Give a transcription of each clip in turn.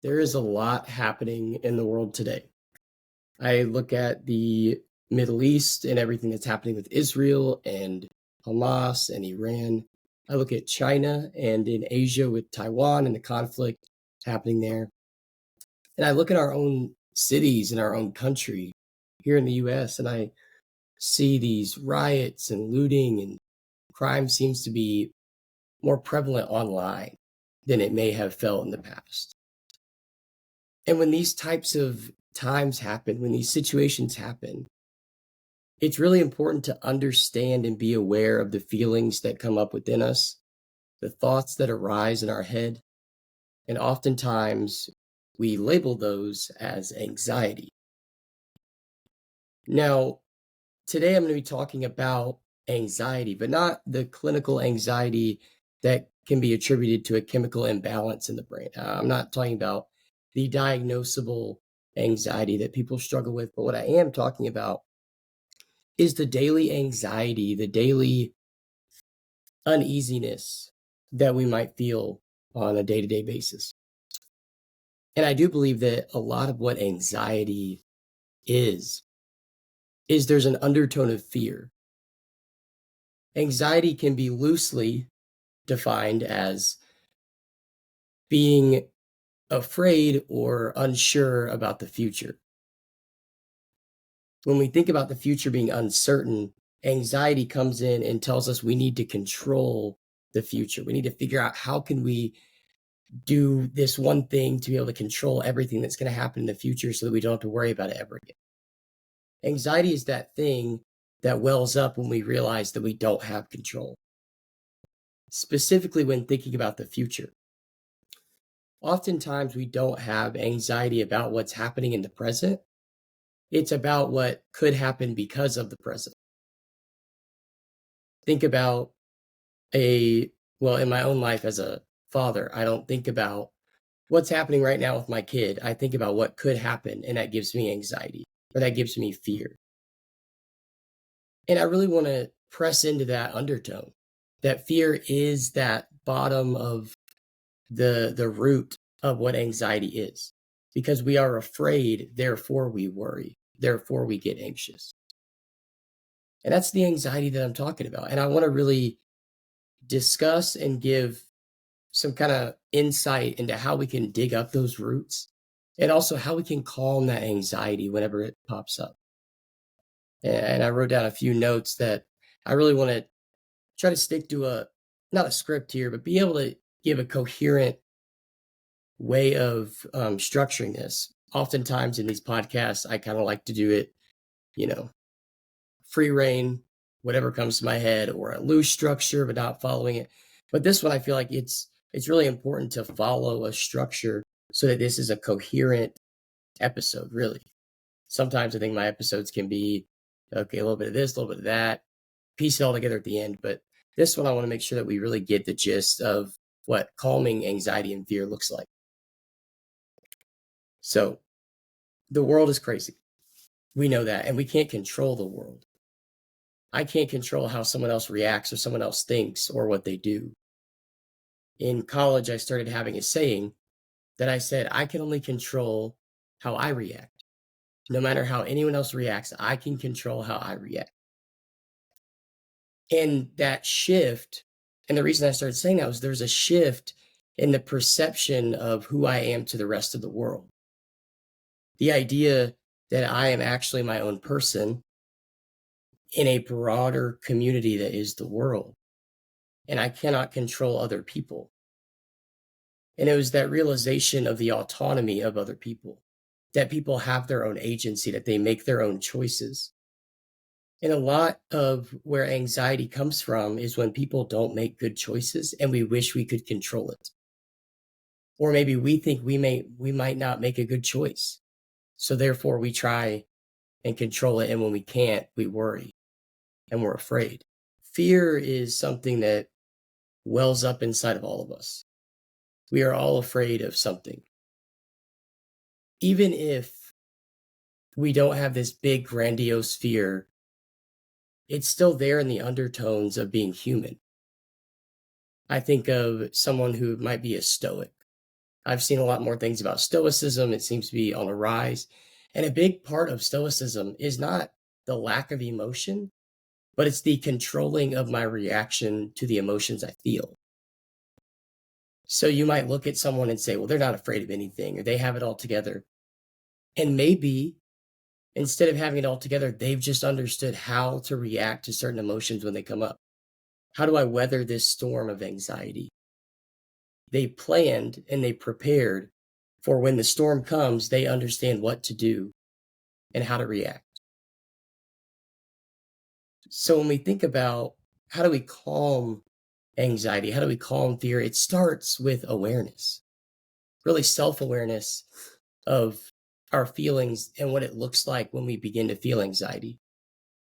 There is a lot happening in the world today. I look at the Middle East and everything that's happening with Israel and Hamas and Iran. I look at China and in Asia with Taiwan and the conflict happening there. And I look at our own cities and our own country here in the US, and I see these riots and looting, and crime seems to be more prevalent online than it may have felt in the past. And when these types of times happen, when these situations happen, it's really important to understand and be aware of the feelings that come up within us, the thoughts that arise in our head. And oftentimes we label those as anxiety. Now, today I'm going to be talking about anxiety, but not the clinical anxiety that can be attributed to a chemical imbalance in the brain. I'm not talking about the diagnosable anxiety that people struggle with, but what I am talking about is the daily anxiety, the daily uneasiness that we might feel on a day-to-day basis. And I do believe that a lot of what anxiety is there's an undertone of fear. Anxiety can be loosely defined as being afraid or unsure about the future. When we think about the future being uncertain, anxiety comes in and tells us we need to control the future. We need to figure out how can we do this one thing to be able to control everything that's going to happen in the future so that we don't have to worry about it ever again. Anxiety is that thing that wells up when we realize that we don't have control, specifically when thinking about the future. Oftentimes, we don't have anxiety about what's happening in the present. It's about what could happen because of the present. Think about in my own life as a father, I don't think about what's happening right now with my kid. I think about what could happen, and that gives me anxiety, or that gives me fear. And I really want to press into that undertone, that fear is that bottom of the root of what anxiety is, because we are afraid, therefore we worry, therefore we get anxious. And that's the anxiety that I'm talking about. And I want to really discuss and give some kind of insight into how we can dig up those roots and also how we can calm that anxiety whenever it pops up. And I wrote down a few notes that I really want to try to stick to not a script here, but be able to give a coherent way of structuring this. Oftentimes in these podcasts, I kind of like to do it, free reign, whatever comes to my head, or a loose structure, but not following it. But this one, I feel like it's really important to follow a structure so that this is a coherent episode, really. Sometimes I think my episodes can be, okay, a little bit of this, a little bit of that, piece it all together at the end. But this one, I want to make sure that we really get the gist of what calming anxiety and fear looks like. So the world is crazy. We know that, and we can't control the world. I can't control how someone else reacts or someone else thinks or what they do. In college, I started having a saying that I said, I can only control how I react. No matter how anyone else reacts, I can control how I react. And that shift, and the reason I started saying that was there's a shift in the perception of who I am to the rest of the world. The idea that I am actually my own person in a broader community that is the world, and I cannot control other people. And it was that realization of the autonomy of other people, that people have their own agency, that they make their own choices. And a lot of where anxiety comes from is when people don't make good choices and we wish we could control it. Or maybe we think we might not make a good choice. So therefore we try and control it. And when we can't, we worry and we're afraid. Fear is something that wells up inside of all of us. We are all afraid of something. Even if we don't have this big grandiose fear, it's still there in the undertones of being human. I think of someone who might be a stoic, I've seen a lot more things about Stoicism. It seems to be on a rise. And a big part of Stoicism is not the lack of emotion, but it's the controlling of my reaction to the emotions I feel. So you might look at someone and say, well, they're not afraid of anything, or they have it all together. And maybe instead of having it all together, they've just understood how to react to certain emotions when they come up. How do I weather this storm of anxiety? They planned and they prepared for when the storm comes, they understand what to do and how to react. So when we think about how do we calm anxiety, how do we calm fear, it starts with awareness, really self awareness of our feelings and what it looks like when we begin to feel anxiety.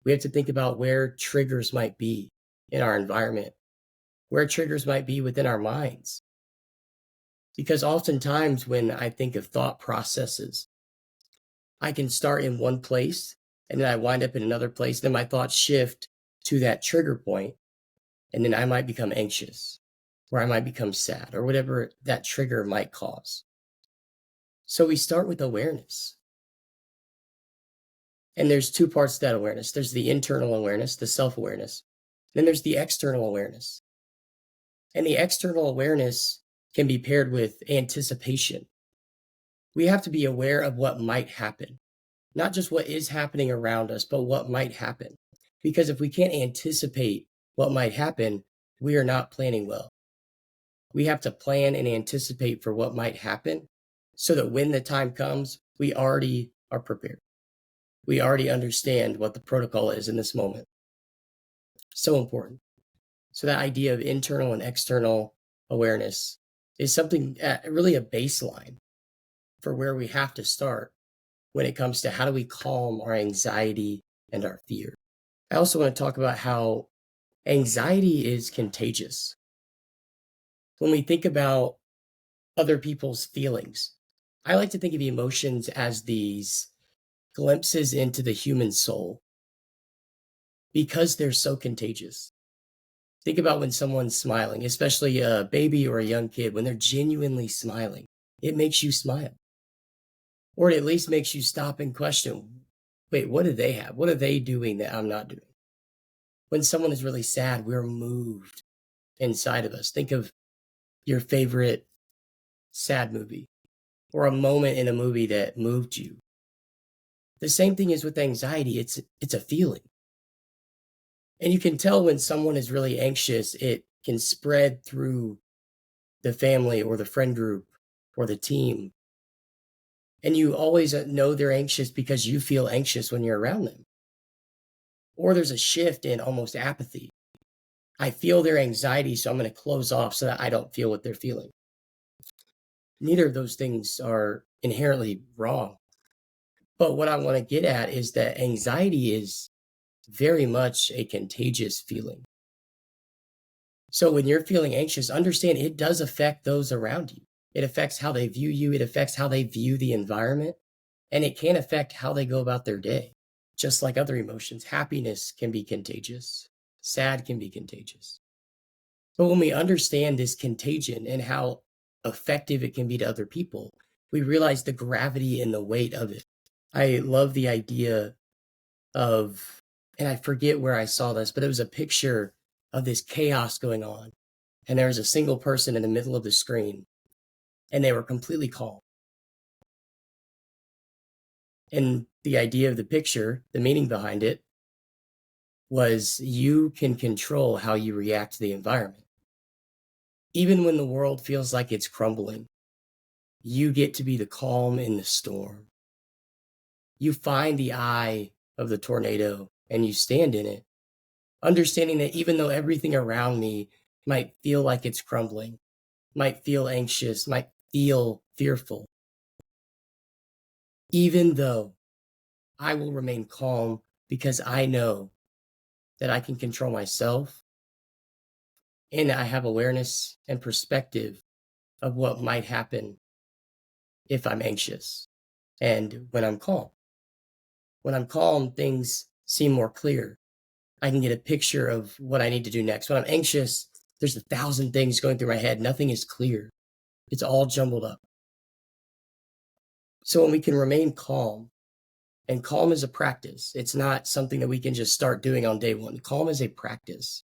We have to think about where triggers might be in our environment, where triggers might be within our minds. Because oftentimes when I think of thought processes, I can start in one place and then I wind up in another place. Then my thoughts shift to that trigger point, and then I might become anxious or I might become sad or whatever that trigger might cause. So we start with awareness. And there's two parts to that awareness. There's the internal awareness, the self-awareness. Then there's the external awareness. And the external awareness can be paired with anticipation. We have to be aware of what might happen, not just what is happening around us, but what might happen. Because if we can't anticipate what might happen, we are not planning well. We have to plan and anticipate for what might happen so that when the time comes, we already are prepared. We already understand what the protocol is in this moment. So important. So that idea of internal and external awareness is something, really a baseline for where we have to start when it comes to how do we calm our anxiety and our fear. I also want to talk about how anxiety is contagious. When we think about other people's feelings, I like to think of emotions as these glimpses into the human soul because they're so contagious. Think about when someone's smiling, especially a baby or a young kid, when they're genuinely smiling, it makes you smile. Or it at least makes you stop and question, wait, what do they have? What are they doing that I'm not doing? When someone is really sad, we're moved inside of us. Think of your favorite sad movie or a moment in a movie that moved you. The same thing is with anxiety. It's a feeling. And you can tell when someone is really anxious, it can spread through the family or the friend group or the team. And you always know they're anxious because you feel anxious when you're around them. Or there's a shift in almost apathy. I feel their anxiety, so I'm going to close off so that I don't feel what they're feeling. Neither of those things are inherently wrong. But what I want to get at is that anxiety is very much a contagious feeling. So when you're feeling anxious, understand it does affect those around you. It affects how they view you. It affects how they view the environment. And it can affect how they go about their day. Just like other emotions, happiness can be contagious. Sad can be contagious. But when we understand this contagion and how effective it can be to other people, we realize the gravity and the weight of it. I love the idea of, and I forget where I saw this, but it was a picture of this chaos going on. And there was a single person in the middle of the screen, and they were completely calm. And the idea of the picture, the meaning behind it, was you can control how you react to the environment. Even when the world feels like it's crumbling, you get to be the calm in the storm. You find the eye of the tornado and you stand in it, understanding that even though everything around me might feel like it's crumbling, might feel anxious, might feel fearful, even though I will remain calm because I know that I can control myself and I have awareness and perspective of what might happen if I'm anxious and when I'm calm. When I'm calm, things seem more clear. I can get a picture of what I need to do next. When I'm anxious, there's 1,000 things going through my head. Nothing is clear. It's all jumbled up. So when we can remain calm, and calm is a practice, it's not something that we can just start doing on day one. Calm is a practice.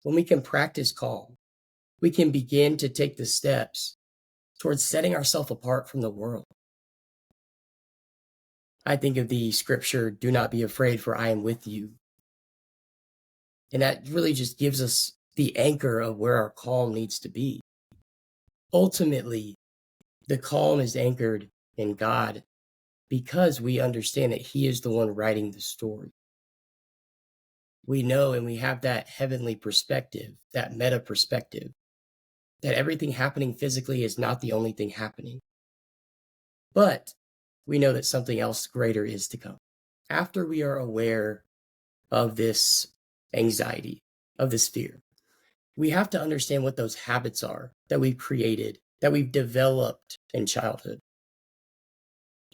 When we can practice calm, we can begin to take the steps towards setting ourselves apart from the world. I think of the scripture, do not be afraid, for I am with you. And that really just gives us the anchor of where our calm needs to be. Ultimately, the calm is anchored in God because we understand that He is the one writing the story. We know and we have that heavenly perspective, that meta perspective, that everything happening physically is not the only thing happening. But we know that something else greater is to come. After we are aware of this anxiety, of this fear, we have to understand what those habits are that we've created, that we've developed in childhood.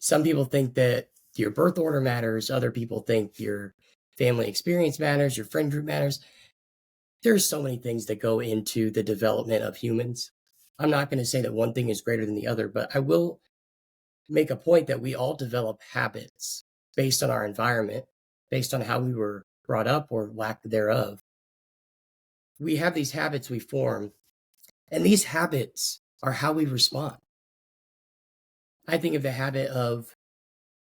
Some people think that your birth order matters. Other people think your family experience matters, your friend group matters. There's so many things that go into the development of humans. I'm not going to say that one thing is greater than the other, but I will make a point that we all develop habits based on our environment, based on how we were brought up or lack thereof. We have these habits we form, and these habits are how we respond. I think of the habit of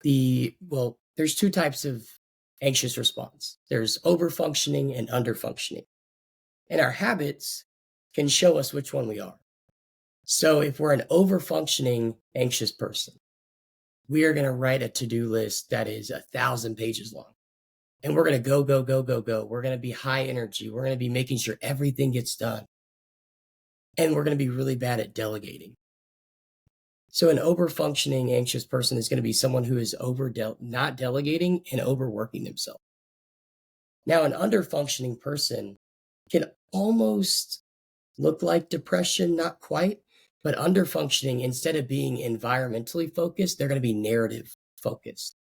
there's two types of anxious response. There's overfunctioning and underfunctioning. And our habits can show us which one we are. So if we're an overfunctioning anxious person, we are going to write a to-do list that is 1,000 pages long. And we're going to go, go, go, go, go. We're going to be high energy. We're going to be making sure everything gets done. And we're going to be really bad at delegating. So an overfunctioning anxious person is going to be someone who is not delegating and overworking themselves. Now, an underfunctioning person can almost look like depression, not quite, but underfunctioning, instead of being environmentally focused, they're going to be narrative focused.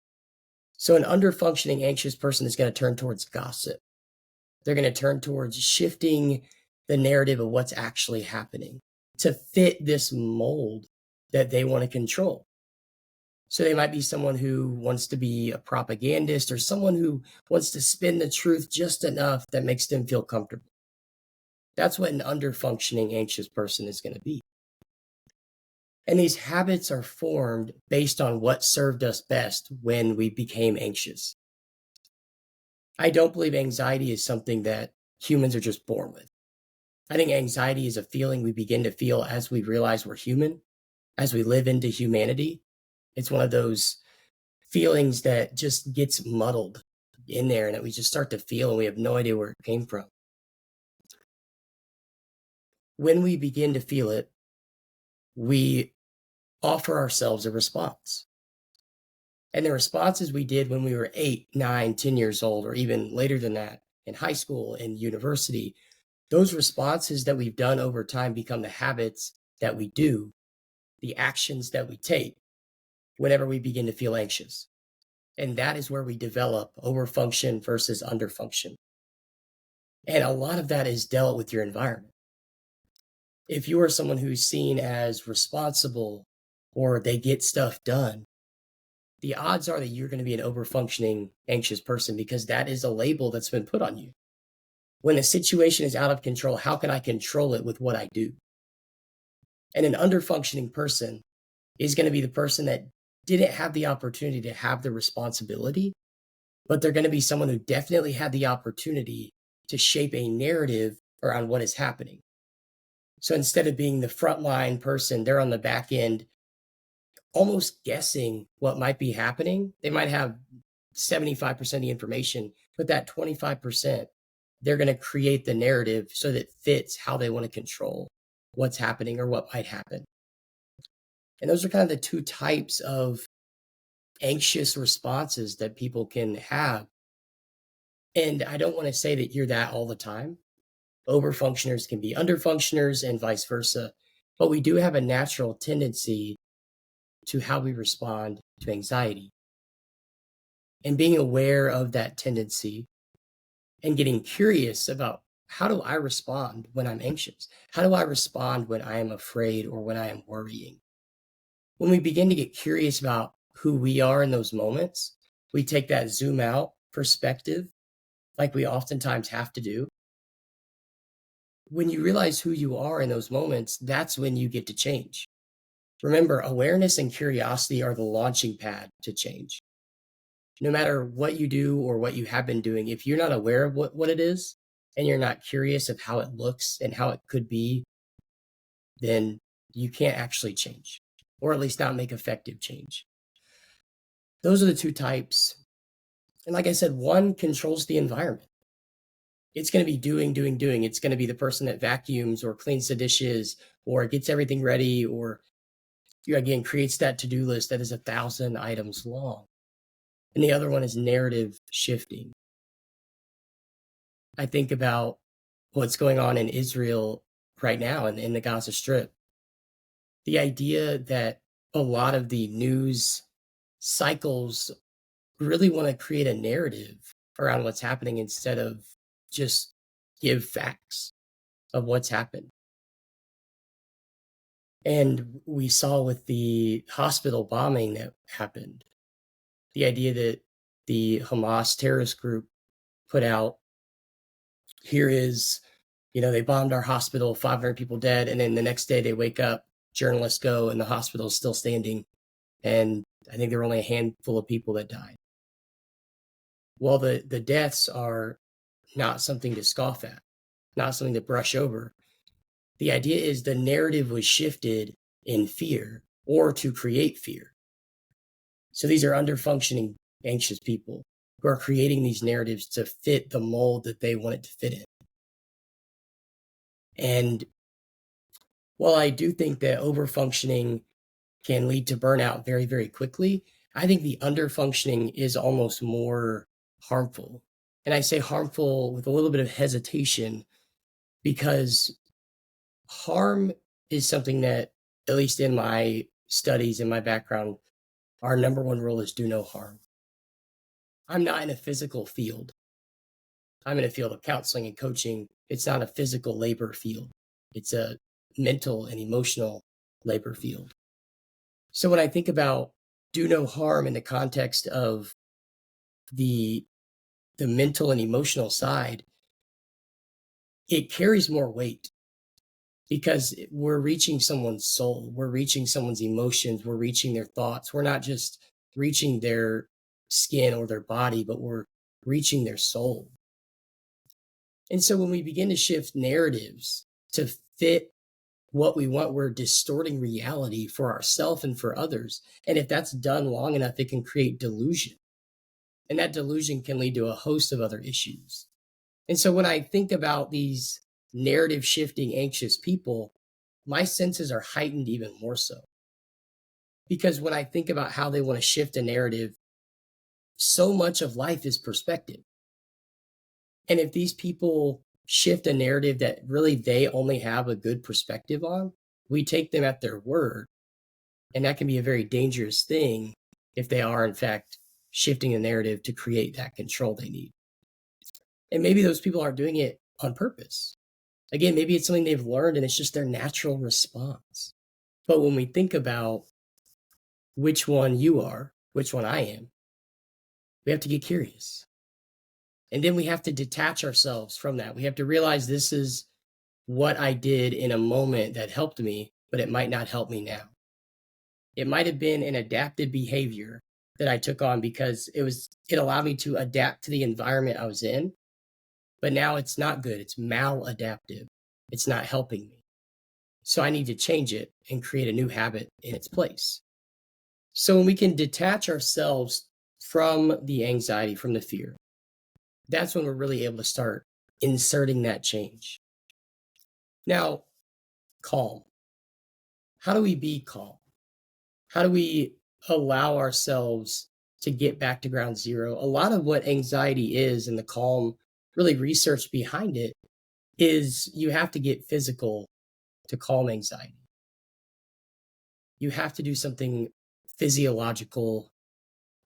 So an underfunctioning anxious person is going to turn towards gossip. They're going to turn towards shifting the narrative of what's actually happening to fit this mold that they want to control. So they might be someone who wants to be a propagandist or someone who wants to spin the truth just enough that makes them feel comfortable. That's what an underfunctioning anxious person is going to be. And these habits are formed based on what served us best when we became anxious. I don't believe anxiety is something that humans are just born with. I think anxiety is a feeling we begin to feel as we realize we're human, as we live into humanity. It's one of those feelings that just gets muddled in there and that we just start to feel and we have no idea where it came from. When we begin to feel it, we offer ourselves a response. And the responses we did when we were 8, 9, 10 years old, or even later than that, in high school and university, those responses that we've done over time become the habits that we do, the actions that we take whenever we begin to feel anxious. And that is where we develop overfunction versus underfunction. And a lot of that is dealt with your environment. If you are someone who's seen as responsible or they get stuff done, the odds are that you're going to be an overfunctioning anxious person because that is a label that's been put on you. When a situation is out of control, how can I control it with what I do? And an underfunctioning person is going to be the person that didn't have the opportunity to have the responsibility, but they're going to be someone who definitely had the opportunity to shape a narrative around what is happening. So instead of being the frontline person, they're on the back end, almost guessing what might be happening. They might have 75% of the information, but that 25%, they're going to create the narrative so that it fits how they want to control what's happening or what might happen. And those are kind of the two types of anxious responses that people can have. And I don't want to say that you're that all the time. Overfunctioners can be underfunctioners and vice versa. But we do have a natural tendency to how we respond to anxiety. And being aware of that tendency and getting curious about, how do I respond when I'm anxious? How do I respond when I am afraid or when I am worrying? When we begin to get curious about who we are in those moments, we take that zoom out perspective, like we oftentimes have to do. When you realize who you are in those moments, that's when you get to change. Remember, awareness and curiosity are the launching pad to change. No matter what you do or what you have been doing, if you're not aware of what it is and you're not curious of how it looks and how it could be, then you can't actually change, or at least not make effective change. Those are the two types. And like I said, one controls the environment. It's going to be doing, doing, doing. It's going to be the person that vacuums or cleans the dishes or gets everything ready or, again, creates that to-do list that is 1,000 items long. And the other one is narrative shifting. I think about what's going on in Israel right now in the Gaza Strip. The idea that a lot of the news cycles really want to create a narrative around what's happening instead of just give facts of what's happened. And we saw with the hospital bombing that happened, the idea that the Hamas terrorist group put out, here is, they bombed our hospital, 500 people dead. And then the next day they wake up, journalists go, and the hospital is still standing. And I think there were only a handful of people that died. Well, the deaths are not something to scoff at, not something to brush over. The idea is the narrative was shifted in fear or to create fear. So these are underfunctioning, anxious people who are creating these narratives to fit the mold that they want it to fit in. And while I do think that overfunctioning can lead to burnout very, very quickly, I think the underfunctioning is almost more harmful. And I say harmful with a little bit of hesitation because harm is something that, at least in my studies, in my background, our number one rule is do no harm. I'm not in a physical field. I'm in a field of counseling and coaching. It's not a physical labor field. It's a mental and emotional labor field. So when I think about do no harm in the context of the mental and emotional side, it carries more weight because we're reaching someone's soul, we're reaching someone's emotions, we're reaching their thoughts. We're not just reaching their skin or their body, but we're reaching their soul. And so when we begin to shift narratives to fit what we want, we're distorting reality for ourselves and for others. And if that's done long enough, it can create delusion. And that delusion can lead to a host of other issues. And so when I think about these narrative shifting anxious people, my senses are heightened even more so. Because when I think about how they want to shift a narrative, so much of life is perspective. And if these people shift a narrative that really they only have a good perspective on, we take them at their word. And that can be a very dangerous thing if they are, in fact, shifting a narrative to create that control they need. And maybe those people aren't doing it on purpose. Again, maybe it's something they've learned and it's just their natural response. But when we think about which one you are, which one I am, we have to get curious. And then we have to detach ourselves from that. We have to realize this is what I did in a moment that helped me, but it might not help me now. It might have been an adapted behavior that I took on because it allowed me to adapt to the environment I was in. But now it's not good. It's maladaptive. It's not helping me. So I need to change it and create a new habit in its place. So when we can detach ourselves from the anxiety, from the fear, that's when we're really able to start inserting that change. Now, calm. How do we be calm? How do we allow ourselves to get back to ground zero? A lot of what anxiety is and the calm, really research behind it, is you have to get physical to calm anxiety. You have to do something physiological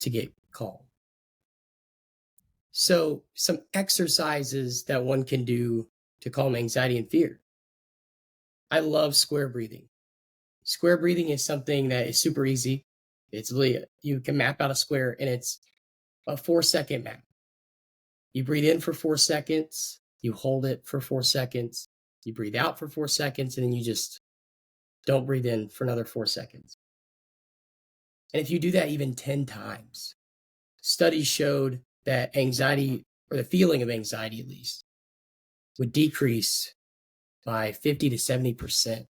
to get calm. So, some exercises that one can do to calm anxiety and fear. I love square breathing. Square breathing is something that is super easy. It's really, you can map out a square and it's a 4 second map. You breathe in for 4 seconds, you hold it for 4 seconds, you breathe out for 4 seconds, and then you just don't breathe in for another 4 seconds. And if you do that even 10 times, studies showed that anxiety, or the feeling of anxiety at least, would decrease by 50 to 70%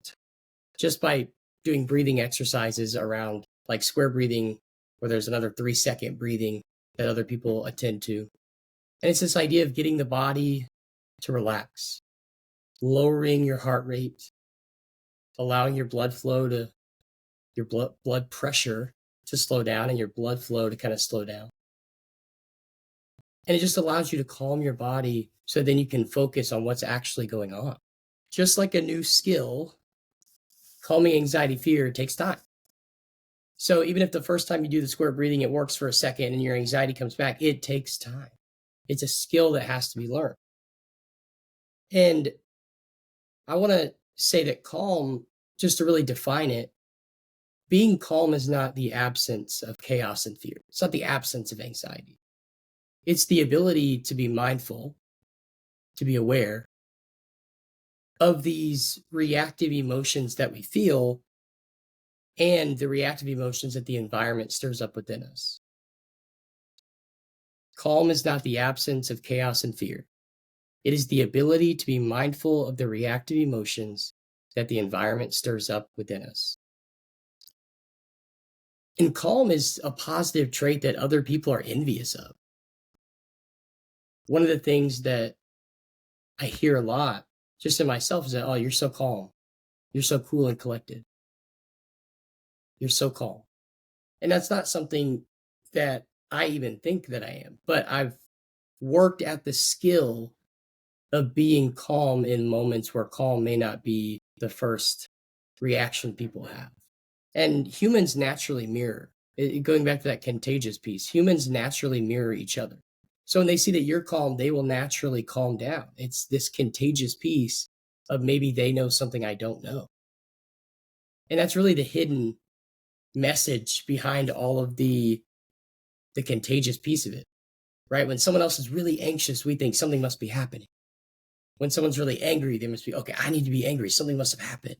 just by doing breathing exercises around like square breathing, where there's another 3 second breathing that other people attend to. And it's this idea of getting the body to relax, lowering your heart rate, allowing your blood flow to, your blood pressure to slow down and your blood flow to kind of slow down. And it just allows you to calm your body so then you can focus on what's actually going on. Just like a new skill, calming anxiety, fear takes time. So even if the first time you do the square breathing, it works for a second and your anxiety comes back, it takes time. It's a skill that has to be learned. And I want to say that calm, just to really define it, being calm is not the absence of chaos and fear. It's not the absence of anxiety. It's the ability to be mindful, to be aware of these reactive emotions that we feel and the reactive emotions that the environment stirs up within us. Calm is not the absence of chaos and fear. It is the ability to be mindful of the reactive emotions that the environment stirs up within us. And calm is a positive trait that other people are envious of. One of the things that I hear a lot just in myself is that, oh, you're so calm. You're so cool and collected. You're so calm. And that's not something that I even think that I am, but I've worked at the skill of being calm in moments where calm may not be the first reaction people have. And humans naturally mirror. Going back to that contagious piece, humans naturally mirror each other. So when they see that you're calm, they will naturally calm down. It's this contagious piece of maybe they know something I don't know. And that's really the hidden message behind all of the contagious piece of it, right? When someone else is really anxious, we think something must be happening. When someone's really angry, they must be, okay, I need to be angry. Something must have happened.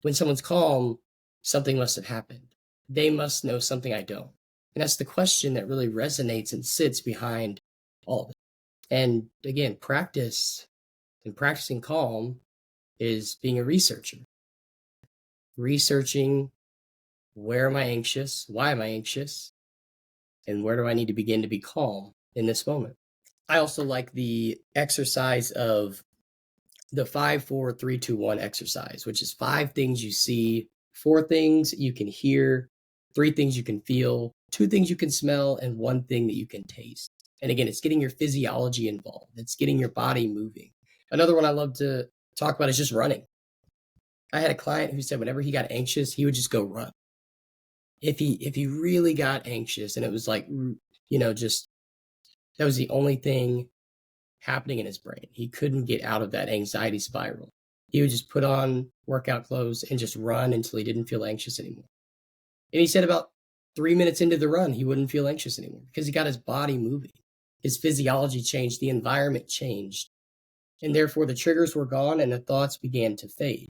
When someone's calm, something must have happened. They must know something I don't. And that's the question that really resonates and sits behind all of it. And again, practice and practicing calm is being a researcher. Researching, where am I anxious? Why am I anxious? And where do I need to begin to be calm in this moment? I also like the exercise of the 5, 4, 3, 2, 1 exercise, which is 5 things you see, 4 things you can hear, 3 things you can feel, 2 things you can smell, and 1 thing that you can taste. And again, it's getting your physiology involved. It's getting your body moving. Another one I love to talk about is just running. I had a client who said whenever he got anxious, he would just go run. If he really got anxious and it was like, just that was the only thing happening in his brain. He couldn't get out of that anxiety spiral. He would just put on workout clothes and just run until he didn't feel anxious anymore. And he said about 3 minutes into the run, he wouldn't feel anxious anymore because he got his body moving. His physiology changed, the environment changed, and therefore the triggers were gone and the thoughts began to fade.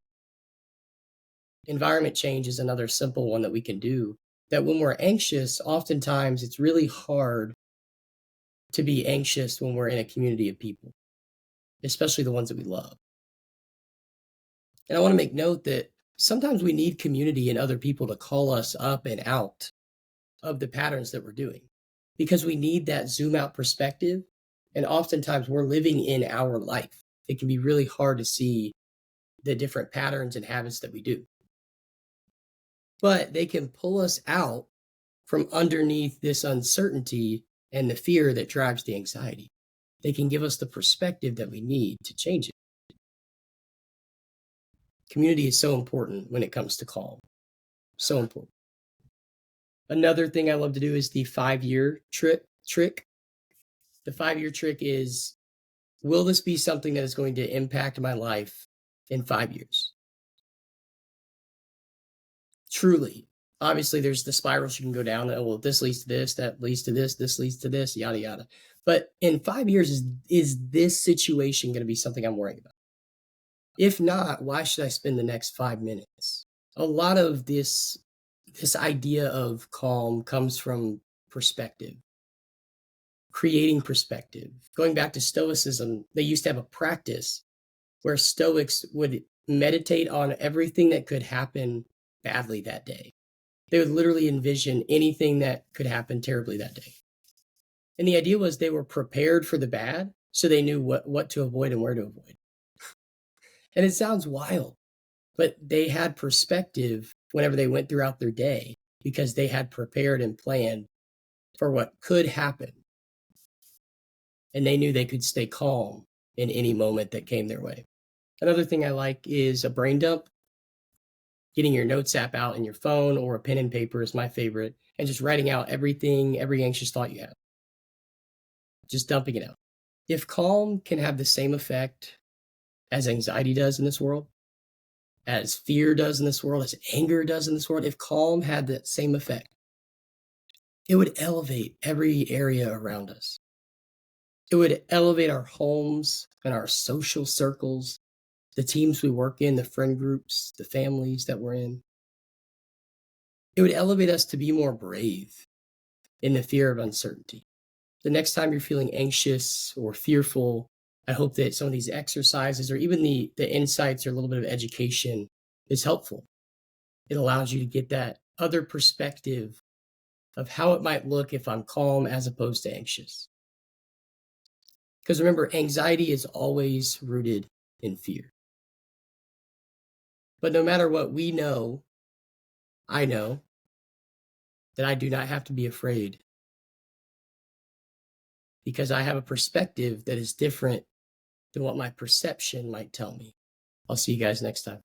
Environment change is another simple one that we can do, that when we're anxious, oftentimes it's really hard to be anxious when we're in a community of people, especially the ones that we love. And I want to make note that sometimes we need community and other people to call us up and out of the patterns that we're doing because we need that zoom out perspective. And oftentimes we're living in our life. It can be really hard to see the different patterns and habits that we do. But they can pull us out from underneath this uncertainty and the fear that drives the anxiety. They can give us the perspective that we need to change it. Community is so important when it comes to calm. So important. Another thing I love to do is the 5-year trick. The 5-year trick is, will this be something that is going to impact my life in 5 years? Truly. Obviously, there's the spirals you can go down. Oh, well, this leads to this, that leads to this leads to this, yada yada. But in 5 years, is this situation going to be something I'm worrying about? If not, why should I spend the next 5 minutes? A lot of this idea of calm comes from perspective, creating perspective. Going back to Stoicism, they used to have a practice where Stoics would meditate on everything that could happen badly that day. They would literally envision anything that could happen terribly that day. And the idea was they were prepared for the bad, so they knew what to avoid and where to avoid. And it sounds wild, but they had perspective whenever they went throughout their day because they had prepared and planned for what could happen. And they knew they could stay calm in any moment that came their way. Another thing I like is a brain dump. Getting your notes app out in your phone or a pen and paper is my favorite, and just writing out everything, every anxious thought you have. Just dumping it out. If calm can have the same effect as anxiety does in this world, as fear does in this world, as anger does in this world, if calm had that same effect, it would elevate every area around us. It would elevate our homes and our social circles, the teams we work in, the friend groups, the families that we're in. It would elevate us to be more brave in the fear of uncertainty. The next time you're feeling anxious or fearful, I hope that some of these exercises or even the insights or a little bit of education is helpful. It allows you to get that other perspective of how it might look if I'm calm as opposed to anxious. Because remember, anxiety is always rooted in fear. But no matter what we know, I know that I do not have to be afraid because I have a perspective that is different than what my perception might tell me. I'll see you guys next time.